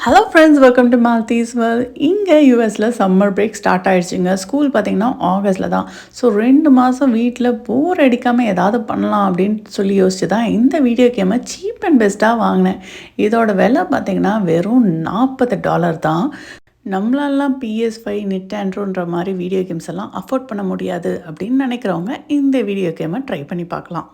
Hello friends, welcome to Maltese world. இங்கே யூஎஸில் summer break start ஆகிடுச்சிங்க. School பார்த்திங்கன்னா ஆகஸ்ட்டில் தான். ஸோ 2 மாதம் வீட்டில் போர் அடிக்காமல் ஏதாவது பண்ணலாம் அப்படின்னு சொல்லி யோசிச்சு தான் இந்த வீடியோ கேமை சீப் அண்ட் பெஸ்ட்டாக வாங்கினேன். இதோட விலை பார்த்திங்கன்னா வெறும் $40 தான். நம்மளாலாம் PS5 நிட்டாண்ட்ரோன்ற மாதிரி வீடியோ கேம்ஸ் எல்லாம் அஃபோர்ட் பண்ண முடியாது அப்படின்னு நினைக்கிறவங்க இந்த வீடியோ கேமை ட்ரை பண்ணி பார்க்கலாம்.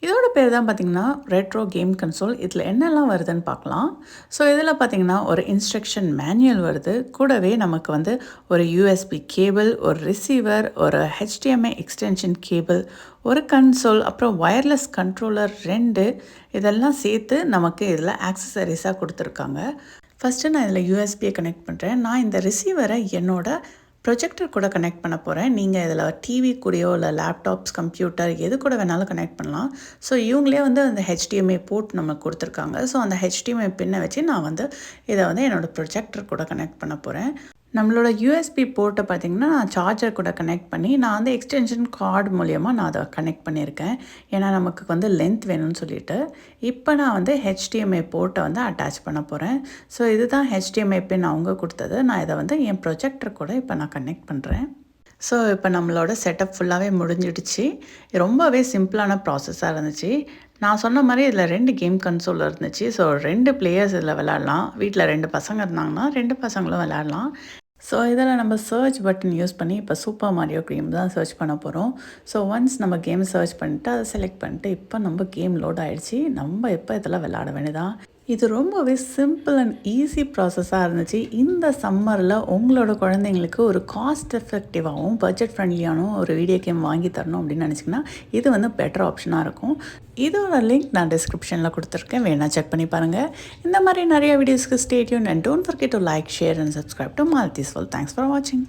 இதோட பேர் தான் பார்த்திங்கன்னா ரெட்ரோ கேம் கன்சோல். இதில் என்னெல்லாம் வருதுன்னு பார்க்கலாம். ஸோ இதில் பார்த்திங்கன்னா ஒரு இன்ஸ்ட்ரக்ஷன் மேனுவல் வருது. கூடவே நமக்கு வந்து ஒரு USB கேபிள், ஒரு ரிசீவர், ஒரு HDMI எக்ஸ்டென்ஷன் கேபிள், ஒரு கன்சோல், அப்புறம் ஒயர்லெஸ் கண்ட்ரோலர் 2 இதெல்லாம் சேர்த்து நமக்கு இதில் ஆக்சசரிஸாக கொடுத்துருக்காங்க. ஃபஸ்ட்டு நான் இதில் யூஎஸ்பியை கனெக்ட் பண்ணுறேன். நான் இந்த ரிசீவரை என்னோடய ப்ரொஜெக்டர் கூட கனெக்ட் பண்ண போகிறேன். நீங்கள் இதில் டிவி கூடயோ இல்லை லேப்டாப்ஸ், கம்ப்யூட்டர் எது கூட வேணாலும் கனெக்ட் பண்ணலாம். ஸோ இவங்களே வந்து அந்த HDMI போர்ட் நமக்கு கொடுத்துருக்காங்க. ஸோ அந்த HDMI பின்னை வச்சு நான் வந்து இதை வந்து என்னோடய ப்ரொஜெக்டர் கூட கனெக்ட் பண்ண போகிறேன். நம்மளோட USB போர்ட்டை பார்த்திங்கன்னா நான் சார்ஜர் கூட கனெக்ட் பண்ணி நான் வந்து எக்ஸ்டென்ஷன் கார்டு மூலயமா நான் அதை கனெக்ட் பண்ணியிருக்கேன். ஏன்னா நமக்கு வந்து லென்த் வேணும்னு சொல்லிட்டு. இப்போ நான் வந்து HDMI போர்ட்டை வந்து அட்டாச் பண்ண போகிறேன். ஸோ இதுதான் HDMI பின் அவங்க கொடுத்தது. நான் இதை வந்து என் ப்ரொஜெக்டர் கூட இப்போ நான் கனெக்ட் பண்ணுறேன். ஸோ இப்போ நம்மளோட செட்டப் ஃபுல்லாகவே முடிஞ்சிடுச்சு. ரொம்பவே சிம்பிளான ப்ராசஸாக இருந்துச்சு. நான் சொன்ன மாதிரி இதில் 2 கேம் கன்சோல் இருந்துச்சு. ஸோ 2 பிளேயர்ஸ் இதில் விளையாடலாம். வீட்டில் 2 பசங்க இருந்தாங்கன்னா 2 பசங்களும் விளையாடலாம். ஸோ இதில் நம்ம சர்ச் பட்டன் யூஸ் பண்ணி இப்போ சூப்பர் மாரியோ கேம் தான் சர்ச் பண்ண போகிறோம். ஸோ ஒன்ஸ் நம்ம கேம் சர்ச் பண்ணிவிட்டு அதை செலக்ட் பண்ணிட்டு இப்போ நம்ம கேம் லோட் ஆகிடுச்சு. நம்ம இப்போ இதில் விளையாட வேண்டியதான். இது ரொம்பவே சிம்பிள் அண்ட் ஈஸி ப்ராசஸாக இருந்துச்சு. இந்த சம்மரில் உங்களோட குழந்தைங்களுக்கு ஒரு காஸ்ட் எஃபெக்டிவாகவும் பட்ஜெட் ஃப்ரெண்ட்லியான ஒரு வீடியோ கேம் வாங்கி தரணும் அப்படின்னு நினச்சிங்கன்னா இது வந்து பெட்டர் ஆப்ஷனாக இருக்கும். இதோட லிங்க் நான் டிஸ்கிரிப்ஷனில் கொடுத்துருக்கேன், வேணால் செக் பண்ணி பாருங்கள். இந்த மாதிரி நிறைய வீடியோஸ்க்கு stay tuned and don't forget to like, share and subscribe to Maltese World. Thanks for வாட்சிங்.